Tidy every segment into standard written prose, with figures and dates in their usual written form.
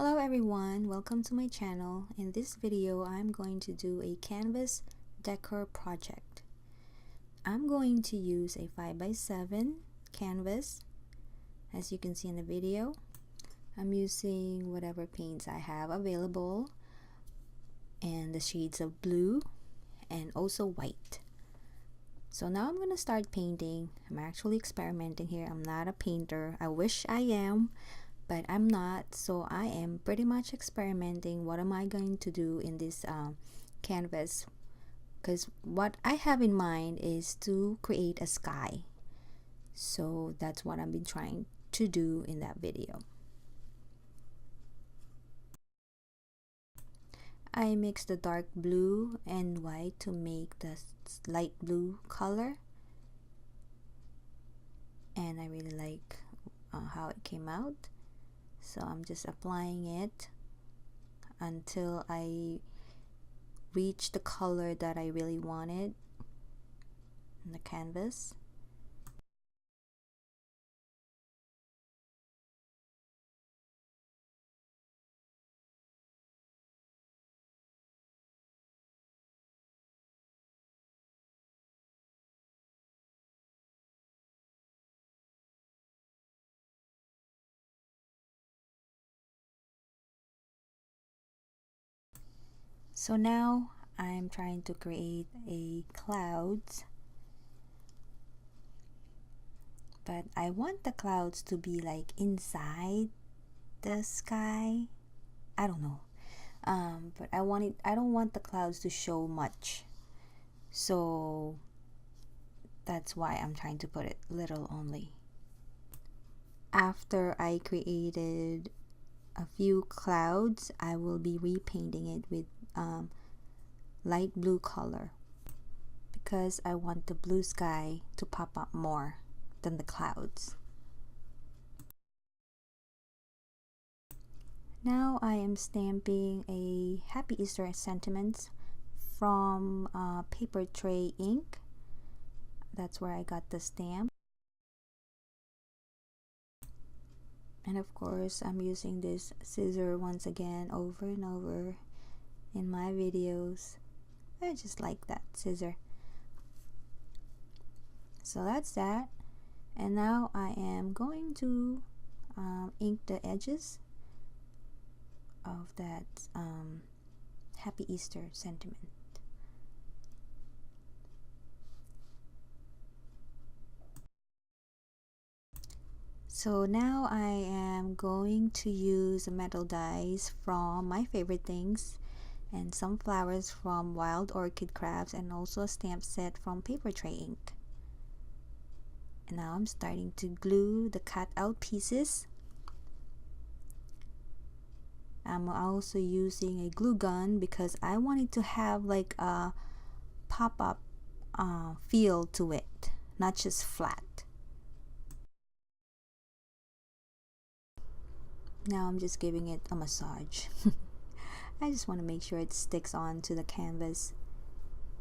Hello everyone, welcome to my channel. In this video, I'm going to do a canvas decor project. I'm going to use a 5x7 canvas. As you can see in the video, I'm using whatever paints I have available and the shades of blue and also white. So now I'm going to start painting. I'm actually experimenting here. I'm not a painter. I wish I am, but I'm not. So I am pretty much experimenting. What am I going to do in this canvas? Because what I have in mind is to create a sky. So that's what I've been trying to do in that video. I mixed the dark blue and white to make the light blue color, and I really like how it came out. So I'm just applying it until I reach the color that I really wanted in the canvas. So now I'm trying to create a clouds, but I want the clouds to be like inside the sky. I don't know, but I don't want the clouds to show much, so that's why I'm trying to put it little only. After I created a few clouds, I will be repainting it with light blue color because I want the blue sky to pop up more than the clouds. Now I am stamping a Happy Easter sentiments from paper tray ink. That's where I got the stamp. And of course, I'm using this scissor once again over and over in my videos. I just like that scissor. So that's that. And now I am going to ink the edges of that Happy Easter sentiment. So now I am going to use metal dies from My Favorite Things and some flowers from Wild Orchid Crafts, and also a stamp set from Paper Tray Ink. And now I'm starting to glue the cut out pieces. I'm also using a glue gun because I wanted to have like a pop-up feel to it, not just flat. Now I'm just giving it a massage. I just want to make sure it sticks on to the canvas.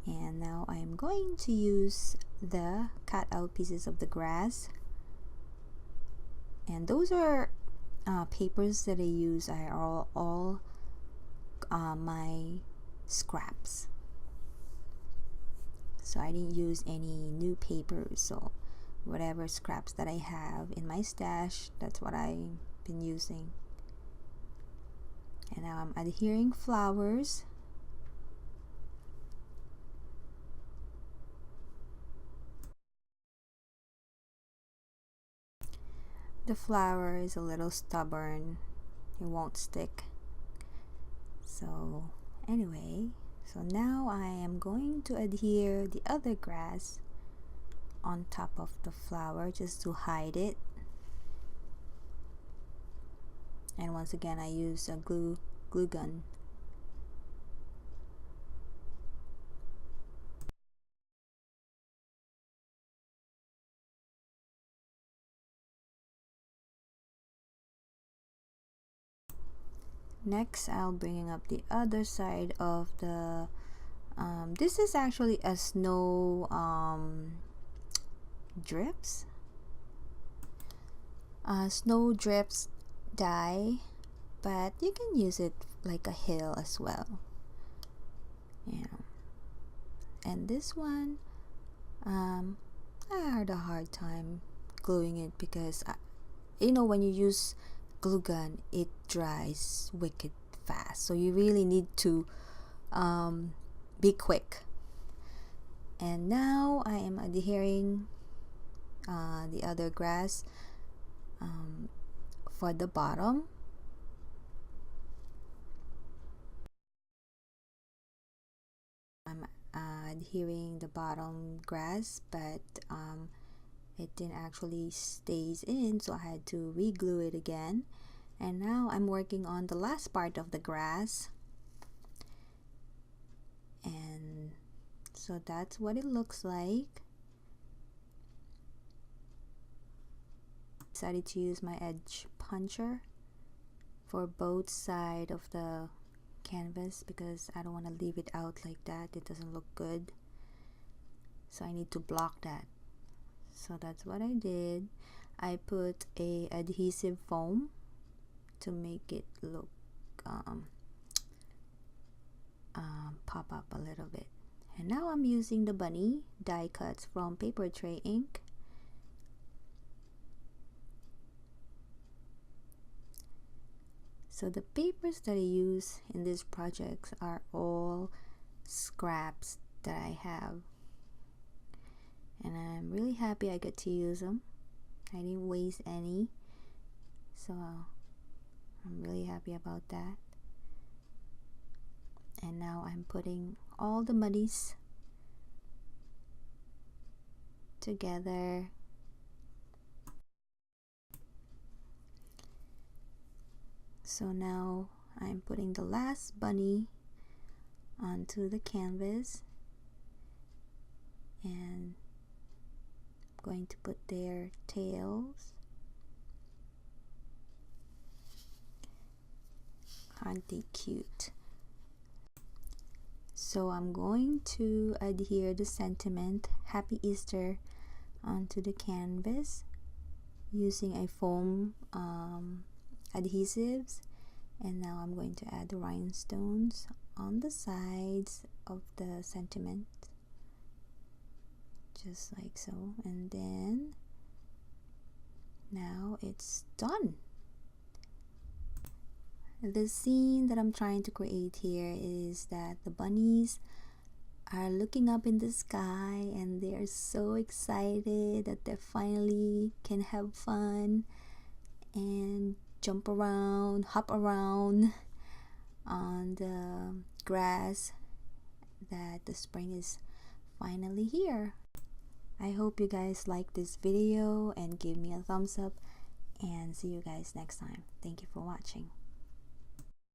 And now I am going to use the cut out pieces of the grass. And those are papers that I use are all my scraps. So I didn't use any new papers. So whatever scraps that I have in my stash, that's what I've been using. And now I'm adhering flowers. The flower is a little stubborn, it won't stick. So anyway, so now I am going to adhere the other grass on top of the flower just to hide it. And once again, I use a glue gun. Next, I'll bring up the other side of the this is actually a snow snow drips die but you can use it like a hill as well. Yeah. And this one, I had a hard time gluing it because you know, when you use glue gun, it dries wicked fast, so you really need to be quick. And now I am adhering the other grass for the bottom. I'm adhering the bottom grass, but it didn't actually stays in, so I had to re-glue it again. And now I'm working on the last part of the grass, and so that's what it looks like. Decided to use my edge puncher for both sides of the canvas because I don't want to leave it out like that. It doesn't look good, so I need to block that. So that's what I did. I put a adhesive foam to make it look pop up a little bit. And now I'm using the bunny die cuts from Paper Tray Ink. So the papers that I use in this project are all scraps that I have, and I'm really happy I get to use them. I didn't waste any, so I'm really happy about that. And now I'm putting all the muddies together. So now I'm putting the last bunny onto the canvas, and I'm going to put their tails. Aren't they cute? So I'm going to adhere the sentiment Happy Easter onto the canvas using a foam adhesives, and now I'm going to add the rhinestones on the sides of the sentiment, just like so. And then now it's done. The scene that I'm trying to create here is that the bunnies are looking up in the sky and they're so excited that they finally can have fun and jump around, hop around on the grass, that the spring is finally here. I hope you guys like this video and give me a thumbs up, and see you guys next time. Thank you for watching.